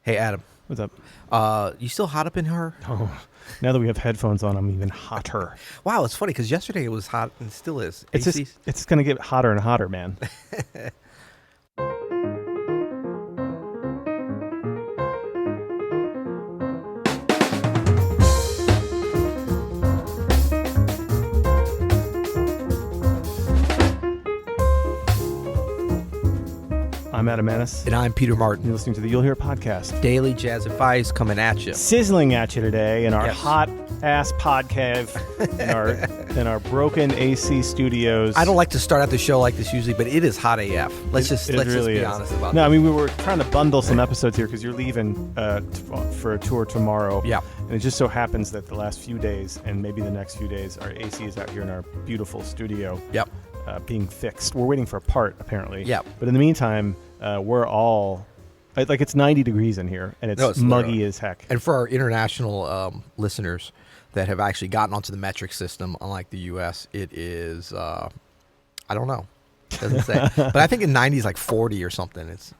Hey, Adam. What's up? You still hot up in her? Oh, now that we have headphones on, I'm even hotter. Wow, it's funny because yesterday it was hot and still is. It's going to get hotter and hotter, man. I'm Adam Manis. And I'm Peter Martin. You're listening to the You'll Hear podcast. Daily jazz advice coming at you. Sizzling at you today in our Yes. hot-ass pod cave in our broken AC studios. I don't like to start out the show like this usually, but it is hot AF. Let's just be honest about that. No, I mean, we were trying to bundle some episodes here because you're leaving for a tour tomorrow. Yeah. And it just so happens that the last few days, and maybe the next few days, our AC is out here in our beautiful studio. Yep. Being fixed. We're waiting for a part, apparently. Yep. But in the meantime, we're all... Like, it's 90 degrees in here, and it's muggy literally as heck. And for our international listeners that have actually gotten onto the metric system, unlike the U.S., it is, I don't know. It doesn't say. But I think in 90 is like 40 or something. It's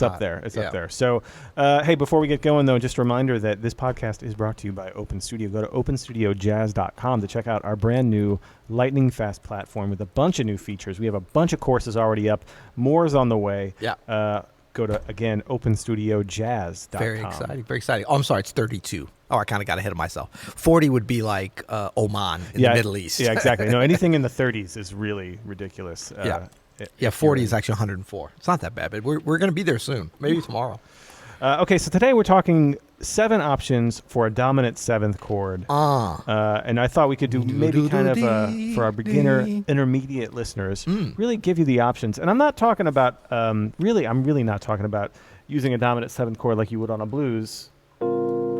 up there. It's up there. So, hey, before we get going, though, just a reminder that this podcast is brought to you by Open Studio. Go to openstudiojazz.com to check out our brand new lightning fast platform with a bunch of new features. We have a bunch of courses already up. More is on the way. Yeah. Go to, again, openstudiojazz.com. Very exciting. Very exciting. Oh, I'm sorry. It's 32. Oh, I kind of got ahead of myself. 40 would be like Oman in the Middle East. Yeah, exactly. No, anything in the 30s is really ridiculous. 40 is actually 104. It's not that bad, but we're going to be there soon. Maybe tomorrow. Okay, so today we're talking 7 options for a dominant 7th chord. And I thought we could do maybe kind of for our beginner, intermediate listeners, really give you the options. And I'm not talking about, I'm really not talking about using a dominant 7th chord like you would on a blues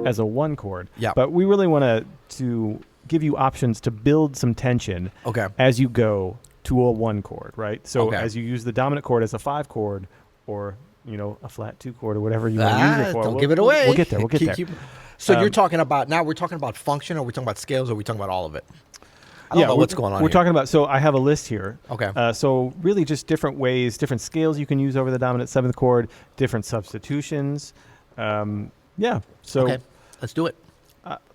as a 1 chord. Yeah. But we really want to give you options to build some tension as you go to a 1 chord, right? So as you use the dominant chord as a 5 chord or a flat 2 chord or whatever you want to use it for. Don't give it away. We'll get there. We'll get there. So you're talking about, now we're talking about function, or we're talking about scales, or we're talking about all of it? I don't know what's going on We're here. talking about, so I have a list here. Okay. So really just different ways, different scales you can use over the dominant 7th chord, different substitutions. So okay. Let's do it.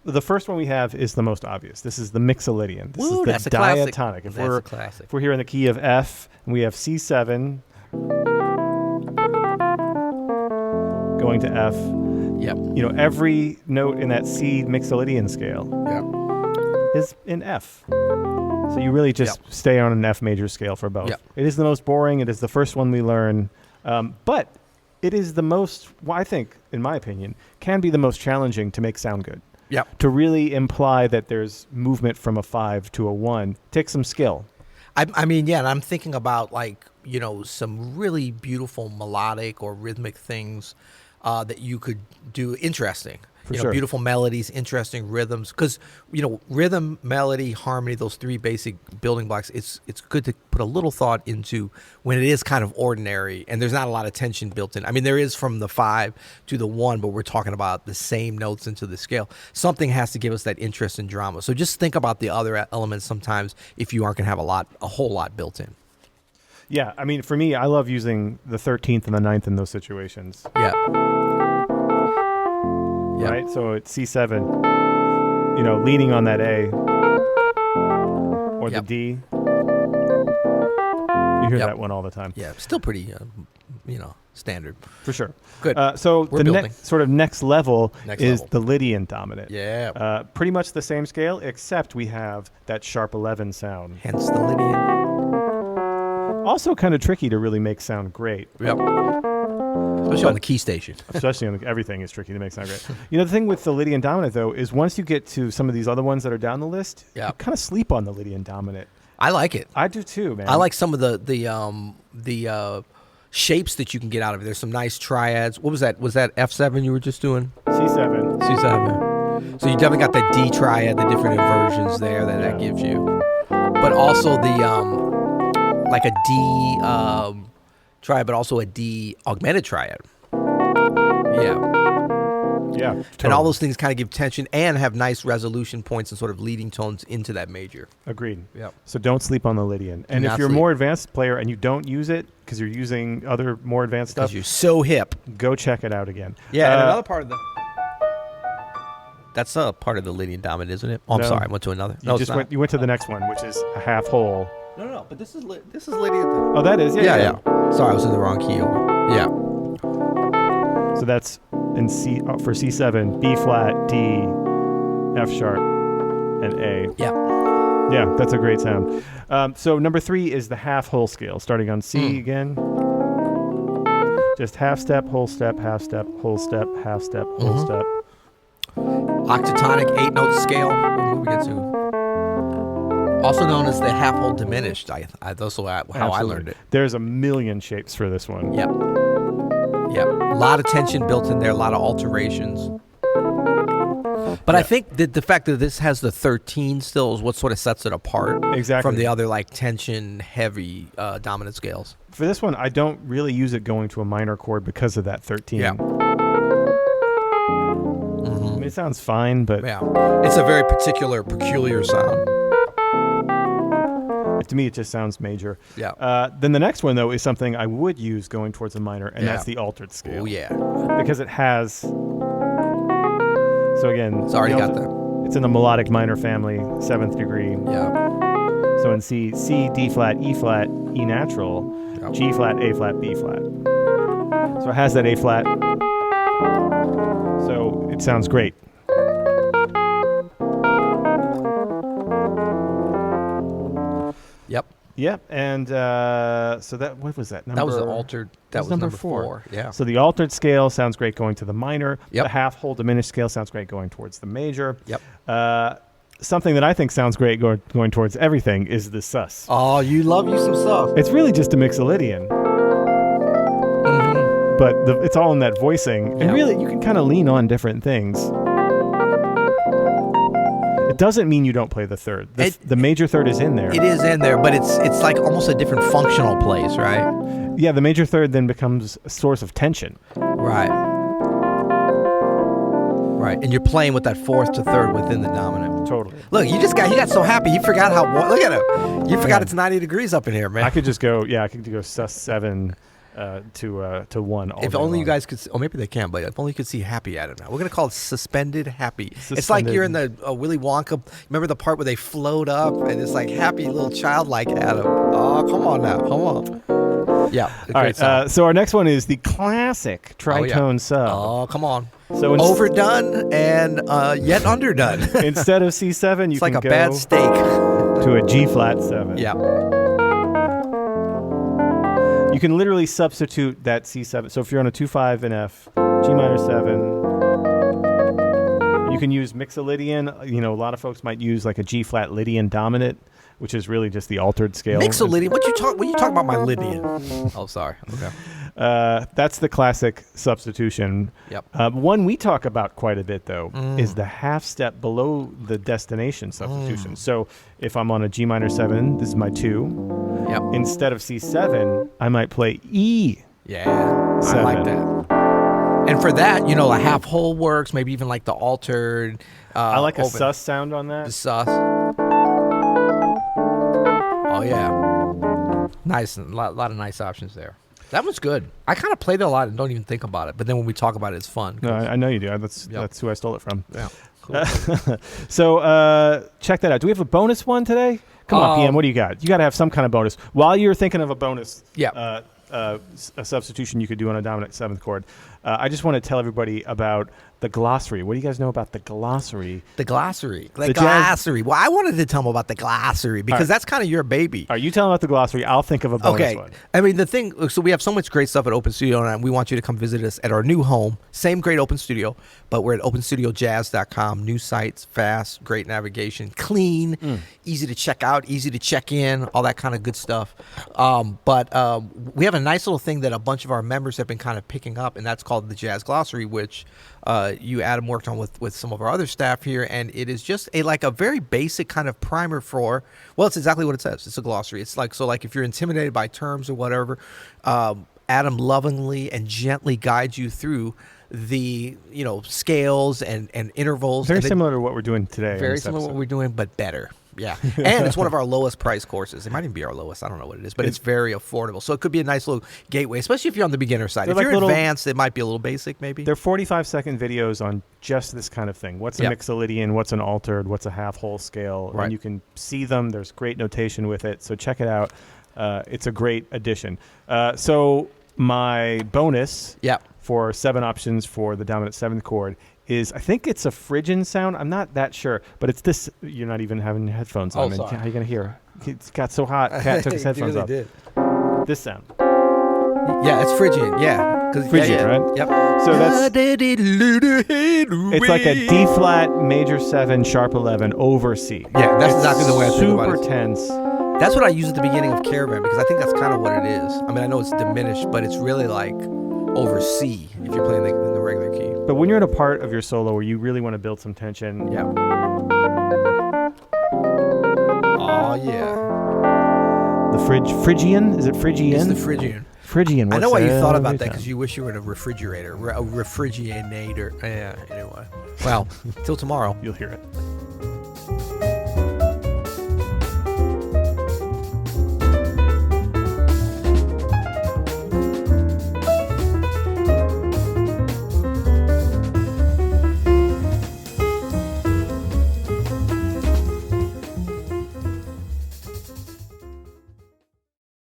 The first one we have is the most obvious. This is the Mixolydian. This Ooh, is that's the a classic. diatonic. That's a classic. If we're here in the key of F, and we have C7 going to F. Yep. Every note in that C Mixolydian scale is in F. So you really just stay on an F major scale for both. Yep. It is the most boring. It is the first one we learn. But it is the most, I think, in my opinion, can be the most challenging to make sound good. Yep. To really imply that there's movement from a 5 to a 1 takes some skill. I mean, and I'm thinking about some really beautiful melodic or rhythmic things that you could do interesting. Sure. Beautiful melodies, interesting rhythms. Because, rhythm, melody, harmony, those 3 basic building blocks, it's good to put a little thought into when it is kind of ordinary and there's not a lot of tension built in. I mean, there is from the 5 to the 1, but we're talking about the same notes into the scale. Something has to give us that interest in drama. So just think about the other elements sometimes if you aren't going to have a whole lot built in. Yeah, I mean, for me, I love using the 13th and the 9th in those situations. Yeah. Right? So it's C7, leaning on that A or the D. You hear that one all the time. Yeah, still pretty, standard. For sure. Good. So We're building. next level is level. the Lydian dominant. Yeah. Pretty much the same scale, except we have that sharp 11 sound. Hence the Lydian. Also kind of tricky to really make sound great. Yep. Especially on the key station. Especially on everything is tricky to make sound great. The thing with the Lydian dominant, though, is once you get to some of these other ones that are down the list, you kind of sleep on the Lydian dominant. I like it. I do too, man. I like some of the shapes that you can get out of it. There's some nice triads. What was that? Was that F7 you were just doing? C7. C7. So you definitely got that D triad, the different inversions there that gives you. But also the like a D triad, but also a D augmented triad. Yeah. Yeah, And all totally. those things kind of give tension and have nice resolution points and sort of leading tones into that major. Agreed. Yep. So don't sleep on the Lydian. And if not you're a sleep. more advanced player and you don't use it because you're using other more advanced Because stuff, you're so hip. go check it out again. Yeah, and Uh, another part of the... That's a part of the Lydian dominant, isn't it? Oh, I'm No. sorry. I went to another. You No, just it's not. you went to the next one, which is a half hole. No, but this is Lydian. Oh, that is? Yeah. Sorry, I was in the wrong key. Yeah. So that's in C for C7, B flat, D, F sharp, and A. Yeah. Yeah, that's a great sound. So number 3 is the half whole scale, starting on C again. Just half step, whole step, half step, whole step, half step, whole step. Octatonic 8-note scale. We're moving into. Also known as the half whole diminished. That's also how I Absolutely. learned it. There's a million shapes for this one. Yep. A lot of tension built in there, a lot of alterations. But I think that the fact that this has the 13 still is what sort of sets it apart Exactly. from the other like tension heavy dominant scales. For this one, I don't really use it going to a minor chord because of that 13. Yeah. I mean, it sounds fine, but Yeah. It's a very peculiar sound. to me, it just sounds major. Yeah. Then the next one, though, is something I would use going towards a minor, and Yeah. that's the altered scale. Oh yeah. Because it has. So again, It's already the got alter- that. It's in the melodic minor family, 7th degree. Yeah. So in C, D flat, E natural, Yep. G flat, A flat, B flat. So it has that A flat. So it sounds great. Yep. Yep, and so what was that? That was the altered. That was number 4. Yeah. So the altered scale sounds great going to the minor. Yep. The half whole diminished scale sounds great going towards the major. Yep. Something that I think sounds great going towards everything is the sus. Oh, you love you some stuff. It's really just a Mixolydian, but it's all in that voicing, and Yeah. really you can kind of lean on different things. It doesn't mean you don't play the third. The major third is in there. It is in there, but it's like almost a different functional place, right? Yeah, the major third then becomes a source of tension. Right. Right. And you're playing with that fourth to third within the dominant. Totally. Look, he got so happy. He forgot look at him. You forgot it's 90 degrees up in here, man. I could just go. Yeah, I could go sus 7 to 1. All If day only you long. guys could see, or maybe they can, but if only you could see Happy Adam now. We're going to call it Suspended Happy. It's like Suspended. you're in the Willy Wonka. Remember the part where they float up and it's like happy little childlike Adam. Oh, come on now. Come on. Yeah. All right. So our next one is the classic tritone sub. Oh, come on. So Overdone and yet underdone. instead of C7, you It's like can a go bad steak. to a G flat 7. Yeah. You can literally substitute that C7. So if you're on a 2-5 in F, G minor 7, you can use Mixolydian. You know, a lot of folks might use like a G flat Lydian dominant, which is really just the altered scale. Mixolydian. When you talk about my Lydian? Oh, sorry. Okay. That's the classic substitution. Yep. One we talk about quite a bit, though, is the half step below the destination substitution. So if I'm on a G minor 7, this is my 2. Yep. Instead of C7, I might play E. Yeah. I like 7. that. And for that, you know, a half whole works. Maybe even like the altered. I like a open- sus sound on The that. sus. Oh yeah. Nice. A lot of nice options there. That was good. I kind of played it a lot and don't even think about it. But then when we talk about it, it's fun. No, I know you do. That's Yep. that's who I stole it from. Yeah. Cool. So check that out. Do we have a bonus one today? Come on, PM. What do you got? You got to have some kind of bonus. While you're thinking of a bonus, Yeah. a substitution you could do on a dominant 7th chord, I just want to tell everybody about the glossary. What do you guys know about the glossary? The glossary. The The jazz- glossary. Well, I wanted to tell them about the glossary because that's kind of your baby. All right, you tell them about the glossary. I'll think of a bonus Okay. one. I mean, the thing, so we have so much great stuff at Open Studio, and we want you to come visit us at our new home. Same great Open Studio, but we're at openstudiojazz.com. New sites, fast, great navigation, clean, easy to check out, easy to check in, all that kind of good stuff. But we have a nice little thing that a bunch of our members have been kind of picking up, and that's called the Jazz Glossary, which you, Adam, worked on with some of our other staff here, and it is just a very basic kind of primer for, well, it's exactly what it says. It's a glossary. It's like, so like if you're intimidated by terms or whatever, Adam lovingly and gently guides you through the scales and intervals. Very and similar to what we're doing today. Very similar to what we're doing, but better. Yeah, and it's one of our lowest price courses. It might even be our lowest. I don't know what it is, but it's very affordable. So it could be a nice little gateway, especially if you're on the beginner side. If you're advanced, it might be a little basic, maybe. They're 45-second videos on just this kind of thing. What's a mixolydian? What's an altered? What's a half-whole scale? Right. And you can see them. There's great notation with it. So check it out. It's a great addition. So my bonus for 7 options for the dominant 7th chord is, I think it's a Phrygian sound. I'm not that sure, but it's this. You're not even having your headphones on. Sorry. How are you going to hear? It got so hot. Cat took his headphones off. Did. This sound. Yeah, it's Phrygian. Yeah. Phrygian, right? Yep. So that's... It's like a D flat major 7 sharp 11 over C. Yeah, that's exactly the way I think about it. Super tense. That's what I use at the beginning of Caravan, because I think that's kind of what it is. I mean, I know it's diminished, but it's really like over C if you're playing in the regular key. But when you're in a part of your solo where you really want to build some tension. Yeah. Oh, yeah. The Phrygian? Is it Phrygian? It's the Phrygian. Phrygian. I know why you thought about that, because you wish you were in a refrigerator. A refrigerator. Yeah, anyway. Well, till tomorrow. You'll hear it.